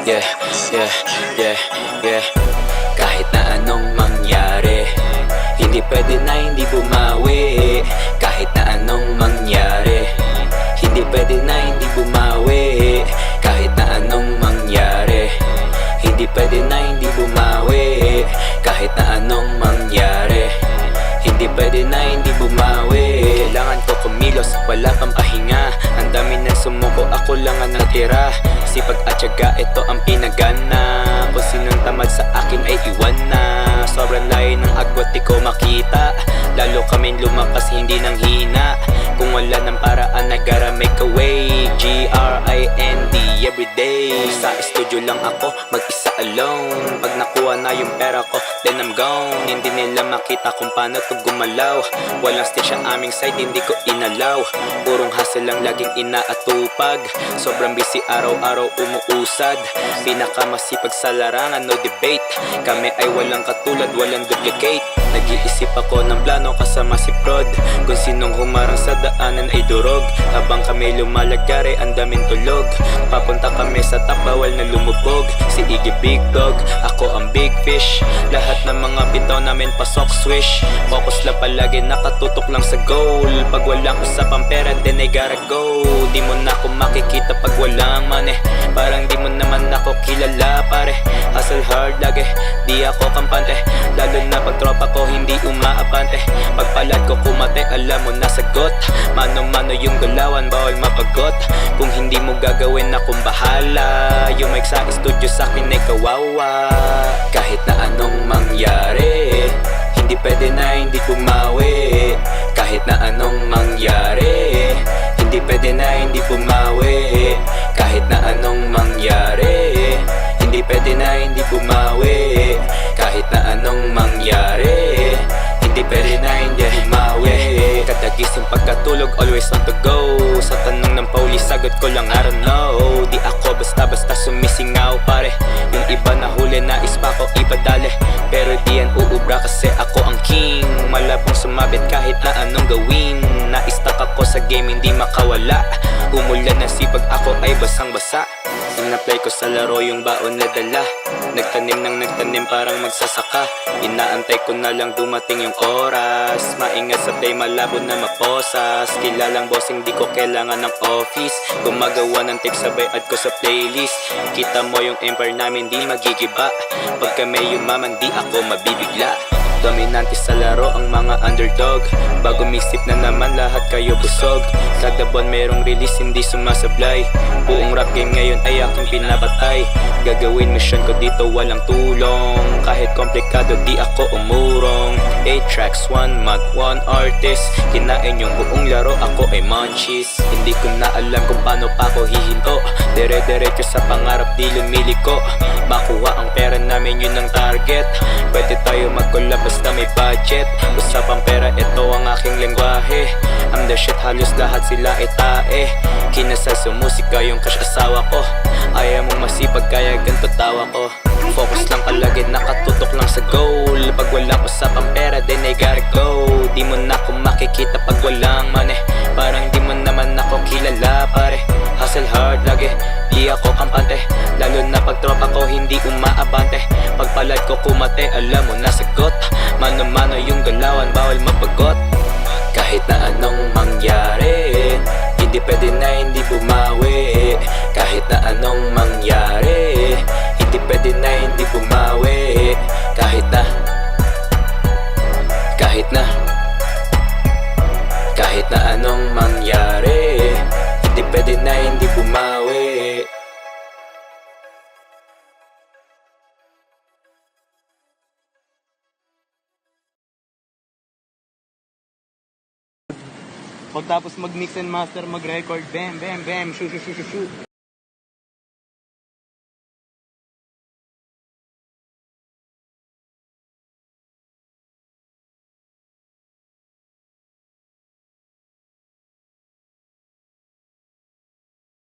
yeah, yeah, yeah, yeah. Kahit na anong mangyari, hindi pwede na hindi bumawi. Kahit na anong mangyari, hindi pwede na hindi bumawi. Kahit na anong mangyari, hindi pwede na hindi bumawi. Kahit na anong mangyari, hindi pwede na hindi bumawi. Kailangan ko kumilos, wala pang pahinga. Ang dami na sumuko, ako lang ang natira. Sipag at tiyaga, ito ang pinagana. Kung sinong tamad sa akin ay iwan na. Sobrang layo ng agwat, di ko makita. Lalo kaming lumakas, hindi nang hina. Kung wala ng paraan, I gotta make a way. G-R-I-N-D, everyday. Sa studio lang ako, mag-isa alone. Pag nakuha na yung pera ko, then I'm gone. Hindi nila makita kung paano to gumalaw. Walang stage sa aming side, hindi ko inalaw. Purong hustle lang laging inaatupag. Sobrang busy araw-araw umuusad. Pinakamasipag sa larangan, no debate. Kami ay walang katulad, walang duplicate. Nag-iisip ako ng plano kasama si Prod. Kung sinong humarang sa daanan ay durog. Habang kami lumalagare, ang daming tulog. Papunta kami sa top, bawal na lumubog. Si Iggy Big Dog, ako ang Big Fish. Lahat ng mga bitaw namin pasok swish. Focus lang palagi, nakatutok lang sa goal. Pag walang usapang pera, then I gotta go. Di mo na ako makikita pag walang money. Parang di mo naman ako kilala pare. Hustle hard lagi, di ako kampante. Lalo na pag tropa ko hindi umaabante. Pagpalad ko kumate, alam mo na sagot. Mano-mano yung galawan, bawal mapagot. Kung hindi mo gagawin, akong bahala. Yung mic sa studio sa akin ay kawawa. Kahit na anong mangyari, hindi pwede na hindi bumawi. Kahit na anong mangyari, hindi pwede na hindi bumawi. Kahit na anong mangyari, hindi pwede na hindi bumawi. Kahit na anong mangyari, hindi pwede na hindi bumawi. Kadagising pagkatulog, always on the go. Sa tanong ng pauli, sagot ko lang I don't know. Di ako basta-basta sumisingaw pare. Yung iba na huli, nais pa ko ipadali. Pero di yan uubra kasi ako ang king. Malabong sumabit kahit na anong gawin. Na-stuck ako sa game, hindi makawala. Umulan na sipag, ako ay basang-basa. In-apply ko sa laro yung baon na dala. Nagtanim ng nagtanim parang magsasaka. Inaantay ko na lang dumating yung oras. Maingat sa play, malabo na maposas. Kilalang bossing, di ko kailangan ng office. Gumagawa ng take sabay add ko sa playlist. Kita mo yung empire namin, di magigiba. Pag kami yumaman, di ako mabibigla. Dominante sa laro ang mga underdog. Bago misip na naman lahat kayo busog. Kada buwan merong release, hindi sumasablay. Buong rap game ngayon ay aking pinapatay. Gagawin mission ko dito, walang tulong. Kahit komplikado, di ako umurong. 8 tracks, 1 month, 1 artist. Kinain yung buong laro, ako ay munchies. Hindi ko na alam kung paano pa ako hihinto. Dire-diretso sa pangarap, di lumiliko. Makuha ang pera namin, yun ang target. Pwede tayo mag-collab basta may budget. Usapang pera, ito ang aking lengguwahe. I'm the shit, halos lahat sila ay tae. Kinasal sa musika yung crush asawa ko. Ayaw mong masipag kaya ganito tawa ko. Focus lang palagi, nakatutok lang sa goal. Pag walang usapang pera, then I gotta go. Di mo na ako makikita pag walang money. Parang di mo naman ako kilala pare. Hustle hard lagi, di ako kampante. Lalo na pag tropa ko hindi umaabante. Pagpalad ko kumate, alam mo na sagot. Mano-mano yung galawan, bawal mapagot. Kahit na anong mangyari, hindi pwede na hindi bumawi. Kahit na anong mangyari, hindi pwede na hindi bumawi. Kahit na anong mangyari, hindi pwede na hindi bumawi. Pagtapos mag-mix and master, mag-record, bam, bam, bam, shoot, shoot, shoot, shoot.